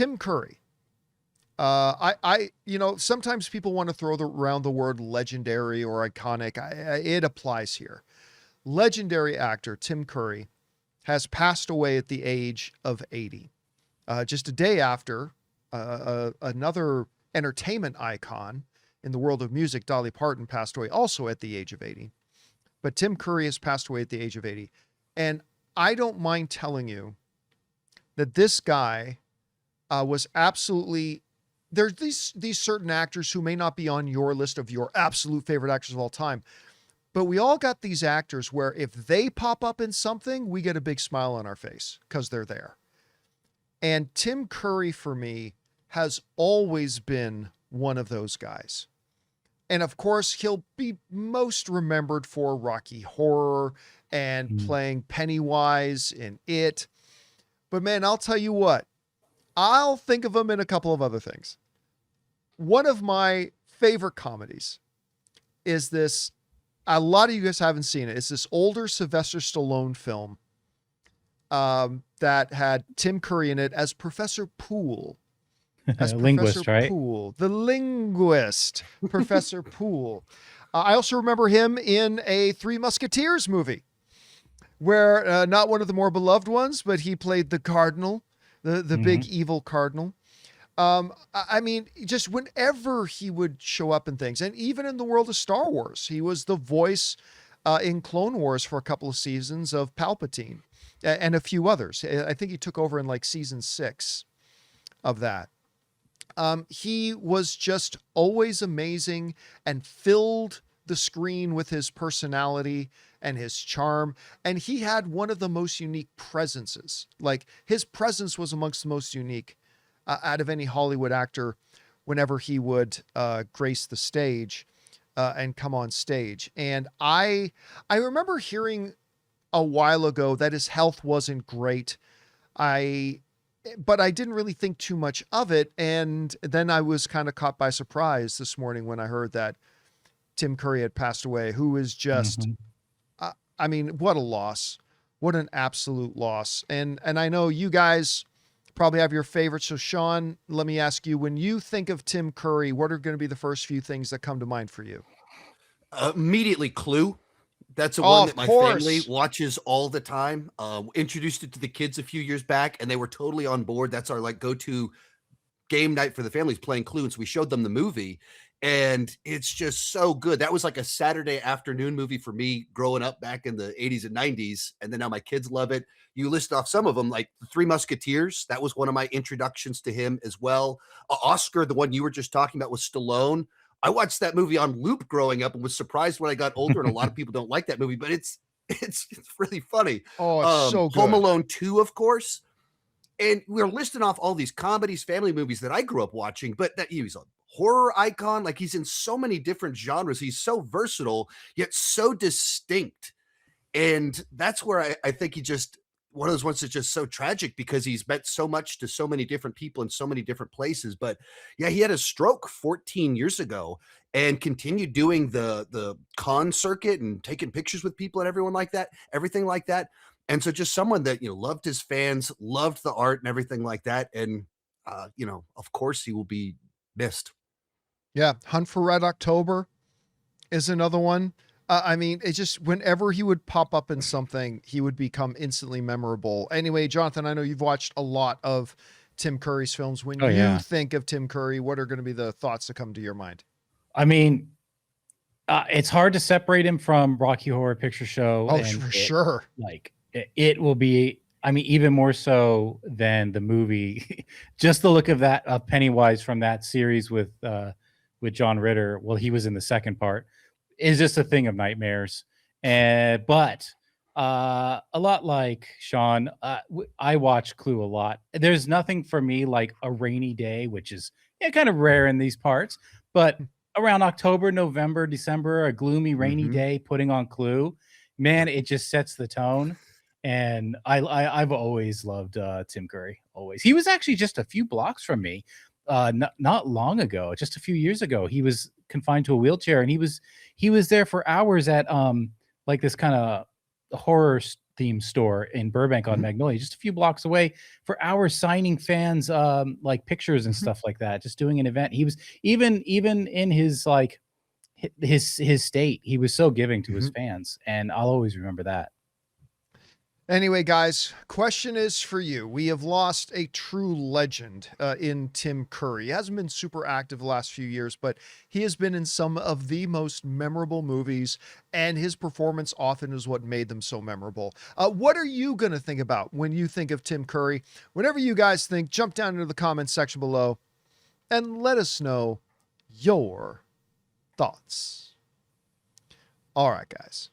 Tim Curry. Sometimes people want to throw around the word legendary or iconic. It applies here. Legendary actor Tim Curry has passed away at the age of 80. Just a day after another entertainment icon in the world of music, Dolly Parton, passed away also at the age of 80. But Tim Curry has passed away at the age of 80. And I don't mind telling you that this guy was absolutely... There's these certain actors who may not be on your list of your absolute favorite actors of all time, but we all got these actors where if they pop up in something, we get a big smile on our face because they're there. And Tim Curry, for me, has always been one of those guys. And of course, he'll be most remembered for Rocky Horror and playing Pennywise in It. But man, I'll tell you what, I'll think of him in a couple of other things. One of my favorite comedies is this, a lot of you guys haven't seen it. It's this older Sylvester Stallone film that had Tim Curry in it as Professor Poole. As linguist, Professor right? Poole, the linguist, Professor Poole. I also remember him in a Three Musketeers movie where not one of the more beloved ones, but he played the cardinal, the big evil cardinal. I mean, just whenever he would show up in things, and even in the world of Star Wars, he was the voice in Clone Wars for a couple of seasons of Palpatine and a few others. I think he took over in like season 6 of that. He was just always amazing and filled the screen with his personality and his charm. And he had one of the most unique presences. Like his presence was amongst the most unique out of any Hollywood actor whenever he would grace the stage and come on stage. And I remember hearing a while ago that his health wasn't great. But I didn't really think too much of it. And then I was kind of caught by surprise this morning when I heard that Tim Curry had passed away, who is just, I mean, what a loss, what an absolute loss. And I know you guys probably have your favorites. So Sean, let me ask you, when you think of Tim Curry, what are going to be the first few things that come to mind for you? Immediately Clue. That's a one that my course. family watches all the time. Introduced it to the kids a few years back, and they were totally on board. That's our like go-to game night for the families, playing Clue. And so we showed them the movie, and it's just so good. That was like a Saturday afternoon movie for me growing up back in the 80s and 90s. And then now my kids love it. You list off some of them, like the Three Musketeers. That was one of my introductions to him as well. Oscar, the one you were just talking about, was Stallone. I watched that movie on loop growing up and was surprised when I got older. And a lot of people don't like that movie, but it's really funny. Oh, it's so good. Home Alone 2, of course. And we're listing off all these comedies, family movies that I grew up watching, but that he's a horror icon. Like he's in so many different genres. He's so versatile, yet so distinct. And that's where I think he just, one of those ones that's just so tragic because he's meant so much to so many different people in so many different places. But yeah, he had a stroke 14 years ago and continued doing the con circuit and taking pictures with people and everyone like that, everything like that. And so just someone that, loved his fans, loved the art and everything like that. And, of course he will be missed. Yeah. Hunt for Red October is another one. I mean, it's just whenever he would pop up in something, he would become instantly memorable. Anyway, Jonathan, I know you've watched a lot of Tim Curry's films. When you think of Tim Curry, what are going to be the thoughts that come to your mind? I mean, it's hard to separate him from Rocky Horror Picture Show. Oh, for sure. Like it will be, I mean, even more so than the movie. Just the look of that, of Pennywise from that series with John Ritter. Well, he was in the second part. Is just a thing of nightmares. But a lot like Sean, I watch Clue a lot. There's nothing for me like a rainy day, which is kind of rare in these parts, but around October, November, December, a gloomy, rainy day, putting on Clue, man, it just sets the tone. And I've always loved Tim Curry. Always. He was actually just a few blocks from me not long ago, just a few years ago. He was confined to a wheelchair, and he was there for hours at like this kind of horror themed store in Burbank on Magnolia, just a few blocks away, for hours signing fans like pictures and stuff like that, just doing an event. He was even in his like his state, he was so giving to his fans, and I'll always remember that. Anyway, guys, question is for you. We have lost a true legend in Tim Curry. He hasn't been super active the last few years, but he has been in some of the most memorable movies, and his performance often is what made them so memorable. What are you going to think about when you think of Tim Curry? Whenever you guys think, jump down into the comments section below and let us know your thoughts. All right, guys.